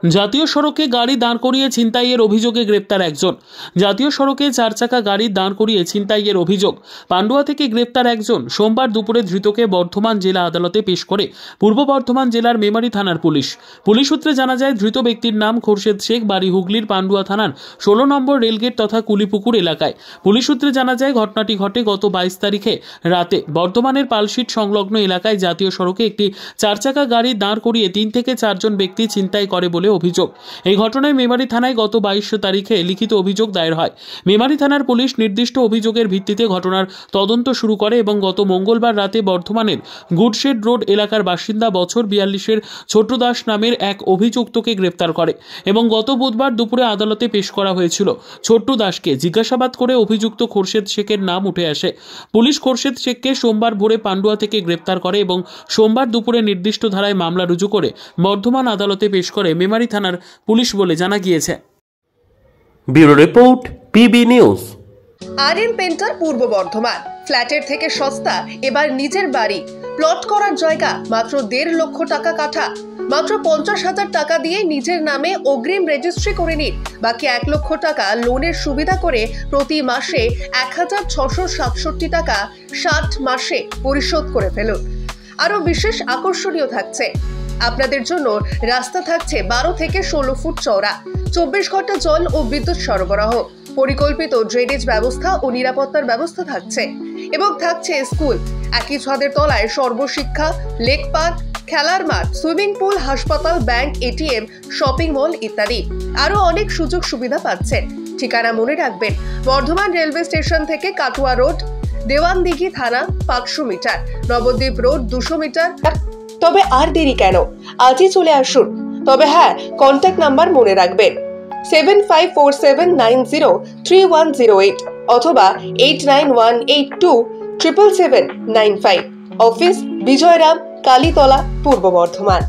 জাতীয় সড়কে গাড়ি দাঁড় করিয়ে ছিনতাইয়ের অভিযোগে গ্রেপ্তার একজন। জাতীয় সড়কে 4 চাকা গাড়ি দাঁড় করিয়ে ছিনতাইয়ের অভিযোগ। পান্ডুয়া থেকে গ্রেপ্তার একজন। সোমবার দুপুরে ধৃতকে বর্ধমান জেলা আদালতে পেশ করে পূর্ব বর্ধমান জেলার মেমারি থানার পুলিশ। পুলিশ সূত্রে জানা যায়, ধৃত ব্যক্তির নাম খোরশেদ শেখ, বাড়ি হুগলির পান্ডুয়া থানার 16 নম্বর রেলগেট তথা কুলিপুকুর এলাকায়। পুলিশ সূত্রে জানা যায়, ঘটনাটি ঘটে গত 22 তারিখে রাতে বর্ধমানের পালশিট সংলগ্ন এলাকায় জাতীয় সড়কে একটি 4 চাকা গাড়ি দাঁড় করিয়ে 3 থেকে 4 জন ব্যক্তি ছিনতাই করে বলে অভিযোগ। এই ঘটনায় মেমারি থানায় গত 22 তারিখে লিখিত অভিযোগ দায়ের হয়। মেমারি থানার পুলিশ নির্দিষ্ট অভিযোগের ভিত্তিতে ঘটনার তদন্ত শুরু করে এবং গত মঙ্গলবার রাতে বর্ধমানের গুডশেড রোড এলাকার বাসিন্দা বছর 42-এর ছোট্টু দাস নামের এক অভিযুক্তকে গ্রেপ্তার করে এবং গত বুধবার দুপুরে আদালতে পেশ করা হয়েছিল। ছোট্টু দাসকে জিজ্ঞাসাবাদ করে অভিযুক্ত খোরশেদ শেখের নাম উঠে আসে। পুলিশ খোরশেদ শেখকে সোমবার ভোরে পান্ডুয়া থেকে গ্রেপ্তার করে এবং সোমবার দুপুরে নির্দিষ্ট ধারায় মামলা রুজু করে বর্ধমান আদালতে পেশ করে মেমারি থানার পুলিশ বলে জানা গিয়েছে। Bureau report, PB news. R painter পূর্ব বর্ধমান। ফ্ল্যাটের থেকে সস্তা এবার নিজের বাড়ি। প্লট করার জায়গা মাত্র 1.5 লক্ষ টাকা কাঠা। মাত্র 50,000 টাকা দিয়ে নিজের নামে অগ্রিম রেজিস্ট্রি করে নিন। বাকি 1 লক্ষ টাকা লোনের সুবিধা করে প্রতি মাসে 1,667 টাকা 60 মাসে পরিশোধ করে ফেলুন। আরো বিশেষ আকর্ষণীয় থাকছে, আপনাদের জন্য রাস্তা থাকছে 12 থেকে 16 ফুট চওড়া, 24 ঘন্টা জল ও বিদ্যুৎ সরবরাহ, পরিকল্পিত ড্রেনেজ ব্যবস্থা ও নিরাপত্তার ব্যবস্থা থাকছে এবং থাকছে স্কুল। একই ছাদের তলায় সর্বশিক্ষা, লেক পার্ক, খেলার মাঠ, সুইমিং পুল, হাসপাতাল, ব্যাংক, এটিএম, শপিং মল ইত্যাদি আরো অনেক সুযোগ সুবিধা পাচ্ছেন। ঠিকানা মনে রাখবেন, বর্ধমান রেলওয়ে স্টেশন থেকে কাটুয়া রোড, দেওয়ানদিঘি থানা 500 মিটার, নবদ্বীপ রোড 200 মিটার। তবে আর দেরি কেন, আজই চলে আসুন। তবে হ্যাঁ, কন্ট্যাক্ট নাম্বার মনে রাখবেন 7547903108 অথবা 8918277795। অফিস বিজয়রাম, কালীতলা, পূর্ব বর্ধমান।